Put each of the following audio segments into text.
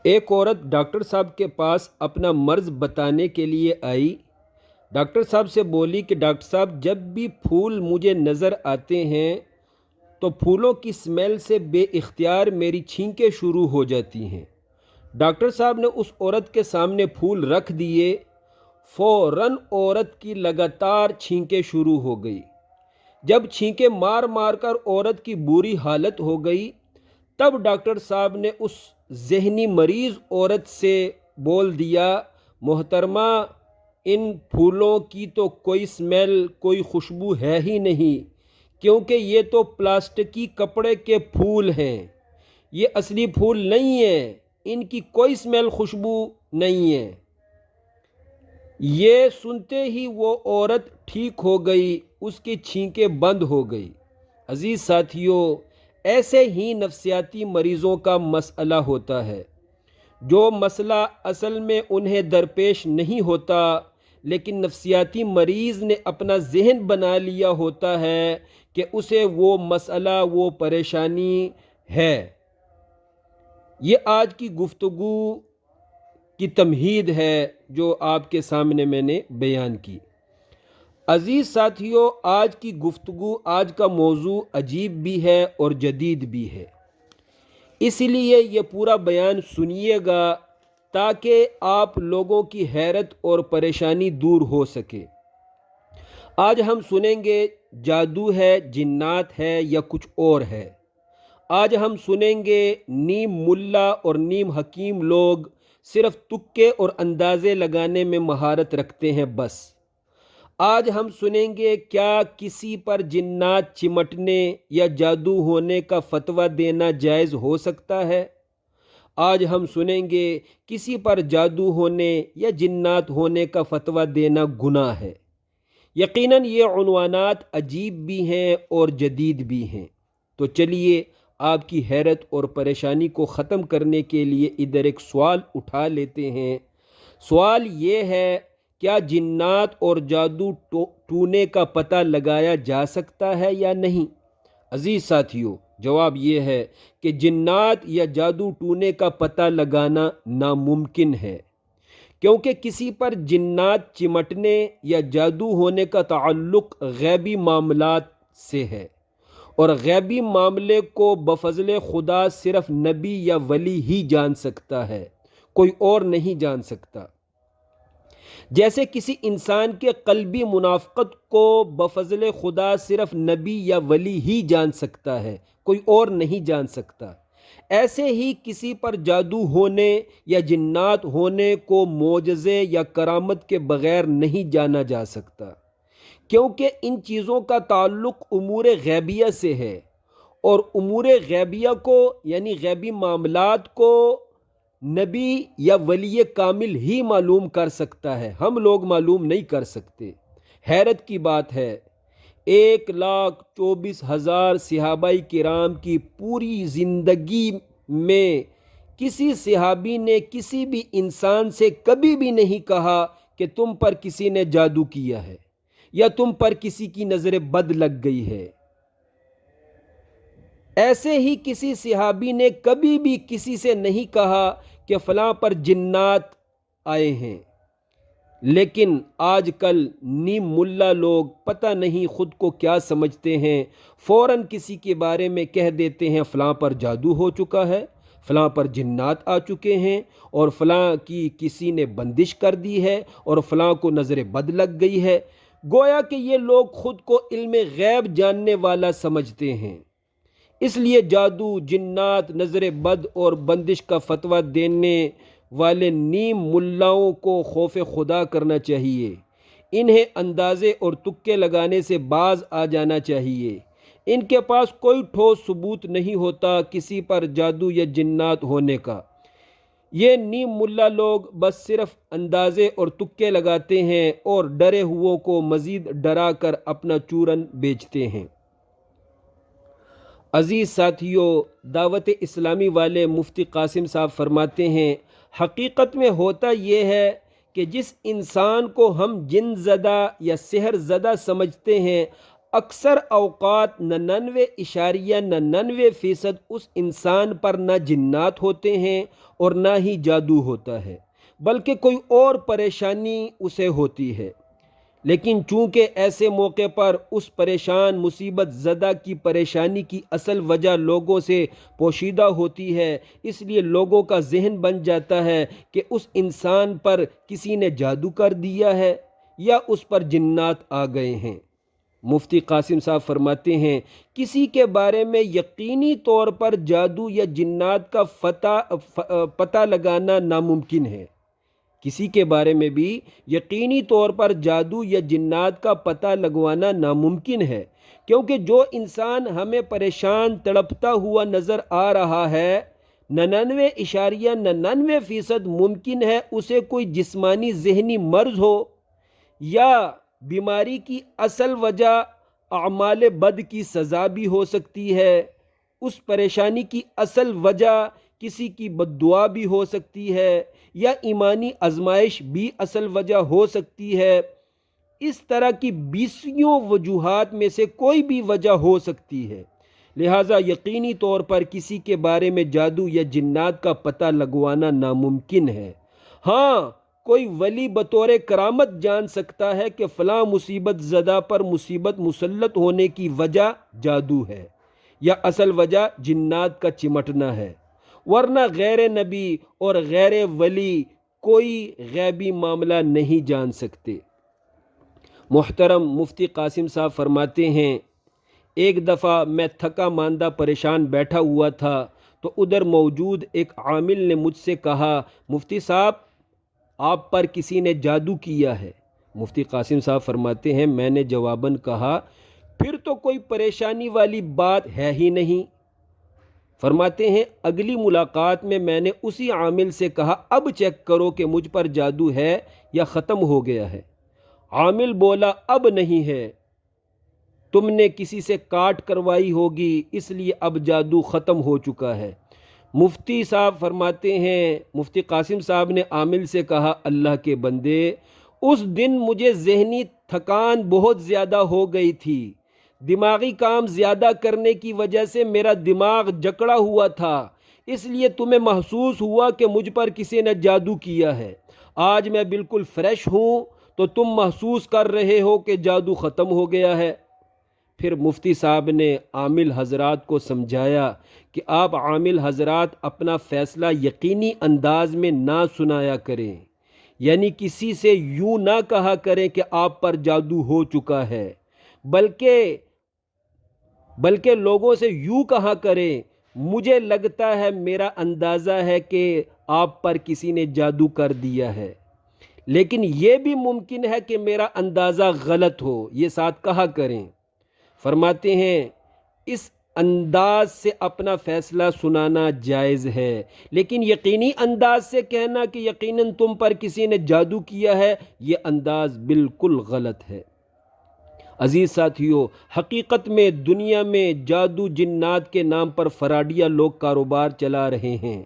ایک عورت ڈاکٹر صاحب کے پاس اپنا مرض بتانے کے لیے آئی۔ ڈاکٹر صاحب سے بولی کہ ڈاکٹر صاحب جب بھی پھول مجھے نظر آتے ہیں تو پھولوں کی سمیل سے بے اختیار میری چھینکیں شروع ہو جاتی ہیں۔ ڈاکٹر صاحب نے اس عورت کے سامنے پھول رکھ دیے، فوراً عورت کی لگاتار چھینکیں شروع ہو گئی۔ جب چھینکیں مار مار کر عورت کی بری حالت ہو گئی، تب ڈاکٹر صاحب نے اس ذہنی مریض عورت سے بول دیا، محترمہ ان پھولوں کی تو کوئی سمیل، کوئی خوشبو ہے ہی نہیں، کیونکہ یہ تو پلاسٹکی کپڑے کے پھول ہیں، یہ اصلی پھول نہیں ہیں، ان کی کوئی سمیل خوشبو نہیں ہے۔ یہ سنتے ہی وہ عورت ٹھیک ہو گئی، اس کی چھینکیں بند ہو گئی۔ عزیز ساتھیوں، ایسے ہی نفسیاتی مریضوں کا مسئلہ ہوتا ہے، جو مسئلہ اصل میں انہیں درپیش نہیں ہوتا، لیکن نفسیاتی مریض نے اپنا ذہن بنا لیا ہوتا ہے کہ اسے وہ مسئلہ، وہ پریشانی ہے۔ یہ آج کی گفتگو کی تمہید ہے جو آپ کے سامنے میں نے بیان کی۔ عزیز ساتھیوں، آج کی گفتگو، آج کا موضوع عجیب بھی ہے اور جدید بھی ہے، اس لیے یہ پورا بیان سنیے گا تاکہ آپ لوگوں کی حیرت اور پریشانی دور ہو سکے۔ آج ہم سنیں گے جادو ہے، جنات ہے یا کچھ اور ہے۔ آج ہم سنیں گے نیم ملا اور نیم حکیم لوگ صرف تکے اور اندازے لگانے میں مہارت رکھتے ہیں بس۔ آج ہم سنیں گے کیا کسی پر جنات چمٹنے یا جادو ہونے کا فتویٰ دینا جائز ہو سکتا ہے۔ آج ہم سنیں گے کسی پر جادو ہونے یا جنات ہونے کا فتویٰ دینا گناہ ہے۔ یقیناً یہ عنوانات عجیب بھی ہیں اور جدید بھی ہیں، تو چلیے آپ کی حیرت اور پریشانی کو ختم کرنے کے لیے ادھر ایک سوال اٹھا لیتے ہیں۔ سوال یہ ہے، کیا جنات اور جادو ٹونے کا پتہ لگایا جا سکتا ہے یا نہیں؟ عزیز ساتھیوں، جواب یہ ہے کہ جنات یا جادو ٹونے کا پتہ لگانا ناممکن ہے، کیونکہ کسی پر جنات چمٹنے یا جادو ہونے کا تعلق غیبی معاملات سے ہے، اور غیبی معاملے کو بفضل خدا صرف نبی یا ولی ہی جان سکتا ہے، کوئی اور نہیں جان سکتا۔ جیسے کسی انسان کے قلبی منافقت کو بفضل خدا صرف نبی یا ولی ہی جان سکتا ہے، کوئی اور نہیں جان سکتا، ایسے ہی کسی پر جادو ہونے یا جنات ہونے کو معجزے یا کرامت کے بغیر نہیں جانا جا سکتا، کیونکہ ان چیزوں کا تعلق امور غیبیہ سے ہے، اور امور غیبیہ کو یعنی غیبی معاملات کو نبی یا ولی کامل ہی معلوم کر سکتا ہے، ہم لوگ معلوم نہیں کر سکتے۔ حیرت کی بات ہے، 1,24,000 صحابہ کرام کی پوری زندگی میں کسی صحابی نے کسی بھی انسان سے کبھی بھی نہیں کہا کہ تم پر کسی نے جادو کیا ہے یا تم پر کسی کی نظر بد لگ گئی ہے۔ ایسے ہی کسی صحابی نے کبھی بھی کسی سے نہیں کہا کہ فلاں پر جنات آئے ہیں۔ لیکن آج کل نیم ملا لوگ پتہ نہیں خود کو کیا سمجھتے ہیں، فوراً کسی کے بارے میں کہہ دیتے ہیں فلاں پر جادو ہو چکا ہے، فلاں پر جنات آ چکے ہیں، اور فلاں کی کسی نے بندش کر دی ہے، اور فلاں کو نظر بد لگ گئی ہے، گویا کہ یہ لوگ خود کو علم غیب جاننے والا سمجھتے ہیں۔ اس لیے جادو، جنات، نظر بد اور بندش کا فتویٰ دینے والے نیم ملاؤں کو خوف خدا کرنا چاہیے، انہیں اندازے اور تکے لگانے سے باز آ جانا چاہیے۔ ان کے پاس کوئی ٹھوس ثبوت نہیں ہوتا کسی پر جادو یا جنات ہونے کا۔ یہ نیم ملا لوگ بس صرف اندازے اور تکے لگاتے ہیں اور ڈرے ہوئوں کو مزید ڈرا کر اپنا چورن بیچتے ہیں۔ عزیز ساتھیوں، دعوت اسلامی والے مفتی قاسم صاحب فرماتے ہیں، حقیقت میں ہوتا یہ ہے کہ جس انسان کو ہم جن زدہ یا سحر زدہ سمجھتے ہیں، اکثر اوقات 99.99% اس انسان پر نہ جنات ہوتے ہیں اور نہ ہی جادو ہوتا ہے، بلکہ کوئی اور پریشانی اسے ہوتی ہے۔ لیکن چونکہ ایسے موقع پر اس پریشان مصیبت زدہ کی پریشانی کی اصل وجہ لوگوں سے پوشیدہ ہوتی ہے، اس لیے لوگوں کا ذہن بن جاتا ہے کہ اس انسان پر کسی نے جادو کر دیا ہے یا اس پر جنات آ گئے ہیں۔ مفتی قاسم صاحب فرماتے ہیں، کسی کے بارے میں یقینی طور پر جادو یا جنات کا پتہ لگانا ناممکن ہے۔ کسی کے بارے میں بھی یقینی طور پر جادو یا جنات کا پتہ لگوانا ناممکن ہے، کیونکہ جو انسان ہمیں پریشان تڑپتا ہوا نظر آ رہا ہے، 99.99% ممکن ہے اسے کوئی جسمانی ذہنی مرض ہو، یا بیماری کی اصل وجہ اعمال بد کی سزا بھی ہو سکتی ہے، اس پریشانی کی اصل وجہ کسی کی بد دعا بھی ہو سکتی ہے، یا ایمانی آزمائش بھی اصل وجہ ہو سکتی ہے۔ اس طرح کی 20 وجوہات میں سے کوئی بھی وجہ ہو سکتی ہے، لہٰذا یقینی طور پر کسی کے بارے میں جادو یا جنات کا پتہ لگوانا ناممکن ہے۔ ہاں، کوئی ولی بطور کرامت جان سکتا ہے کہ فلاں مصیبت زدہ پر مصیبت مسلط ہونے کی وجہ جادو ہے یا اصل وجہ جنات کا چمٹنا ہے، ورنہ غیر نبی اور غیر ولی کوئی غیبی معاملہ نہیں جان سکتے۔ محترم مفتی قاسم صاحب فرماتے ہیں، ایک دفعہ میں تھکا ماندہ پریشان بیٹھا ہوا تھا تو ادھر موجود ایک عامل نے مجھ سے کہا، مفتی صاحب آپ پر کسی نے جادو کیا ہے۔ مفتی قاسم صاحب فرماتے ہیں، میں نے جواباً کہا، پھر تو کوئی پریشانی والی بات ہے ہی نہیں۔ فرماتے ہیں، اگلی ملاقات میں نے اسی عامل سے کہا، اب چیک کرو کہ مجھ پر جادو ہے یا ختم ہو گیا ہے۔ عامل بولا، اب نہیں ہے، تم نے کسی سے کاٹ کروائی ہوگی، اس لیے اب جادو ختم ہو چکا ہے۔ مفتی صاحب فرماتے ہیں، مفتی قاسم صاحب نے عامل سے کہا، اللہ کے بندے، اس دن مجھے ذہنی تھکان بہت زیادہ ہو گئی تھی، دماغی کام زیادہ کرنے کی وجہ سے میرا دماغ جکڑا ہوا تھا، اس لیے تمہیں محسوس ہوا کہ مجھ پر کسی نے جادو کیا ہے۔ آج میں بالکل فریش ہوں تو تم محسوس کر رہے ہو کہ جادو ختم ہو گیا ہے۔ پھر مفتی صاحب نے عامل حضرات کو سمجھایا کہ آپ عامل حضرات اپنا فیصلہ یقینی انداز میں نہ سنایا کریں، یعنی کسی سے یوں نہ کہا کریں کہ آپ پر جادو ہو چکا ہے، بلکہ لوگوں سے یوں کہا کریں، مجھے لگتا ہے، میرا اندازہ ہے کہ آپ پر کسی نے جادو کر دیا ہے، لیکن یہ بھی ممکن ہے کہ میرا اندازہ غلط ہو، یہ ساتھ کہا کریں۔ فرماتے ہیں، اس انداز سے اپنا فیصلہ سنانا جائز ہے، لیکن یقینی انداز سے کہنا کہ یقیناً تم پر کسی نے جادو کیا ہے، یہ انداز بالکل غلط ہے۔ عزیز ساتھیو، حقیقت میں دنیا میں جادو جنات کے نام پر فراڈیا لوگ کاروبار چلا رہے ہیں۔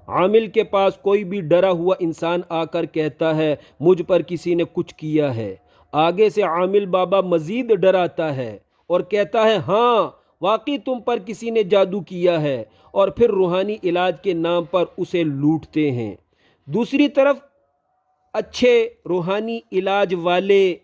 عامل کے پاس کوئی بھی ڈرا ہوا انسان آ کر کہتا ہے، مجھ پر کسی نے کچھ کیا ہے، آگے سے عامل بابا مزید ڈراتا ہے اور کہتا ہے، ہاں واقعی تم پر کسی نے جادو کیا ہے، اور پھر روحانی علاج کے نام پر اسے لوٹتے ہیں۔ دوسری طرف اچھے روحانی علاج والے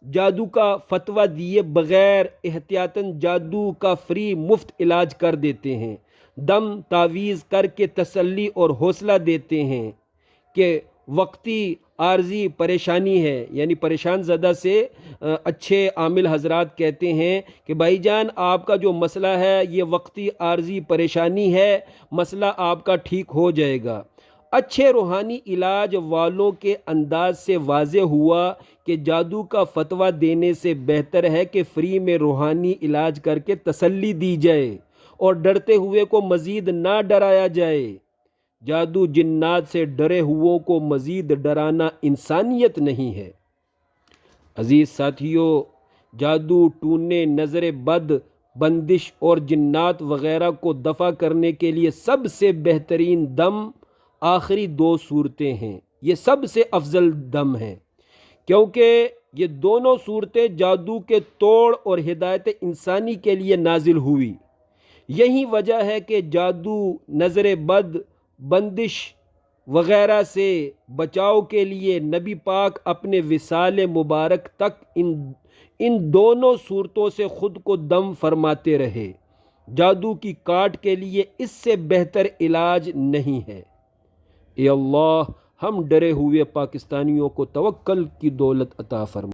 جادو کا فتویٰ دیے بغیر احتیاطاً جادو کا فری مفت علاج کر دیتے ہیں، دم تعویذ کر کے تسلی اور حوصلہ دیتے ہیں کہ وقتی عارضی پریشانی ہے، یعنی پریشان زدہ سے اچھے عامل حضرات کہتے ہیں کہ بھائی جان، آپ کا جو مسئلہ ہے یہ وقتی عارضی پریشانی ہے، مسئلہ آپ کا ٹھیک ہو جائے گا۔ اچھے روحانی علاج والوں کے انداز سے واضح ہوا کہ جادو کا فتویٰ دینے سے بہتر ہے کہ فری میں روحانی علاج کر کے تسلی دی جائے اور ڈرتے ہوئے کو مزید نہ ڈرایا جائے۔ جادو جنات سے ڈرے ہوئوں کو مزید ڈرانا انسانیت نہیں ہے۔ عزیز ساتھیو، جادو ٹونے، نظر بد، بندش اور جنات وغیرہ کو دفع کرنے کے لیے سب سے بہترین دم آخری 2 صورتیں ہیں، یہ سب سے افضل دم ہیں، کیونکہ یہ دونوں صورتیں جادو کے توڑ اور ہدایت انسانی کے لیے نازل ہوئی۔ یہی وجہ ہے کہ جادو، نظر بد، بندش وغیرہ سے بچاؤ کے لیے نبی پاک اپنے وصال مبارک تک ان دونوں صورتوں سے خود کو دم فرماتے رہے۔ جادو کی کاٹ کے لیے اس سے بہتر علاج نہیں ہے۔ اے اللہ، ہم ڈرے ہوئے پاکستانیوں کو توکل کی دولت عطا فرما۔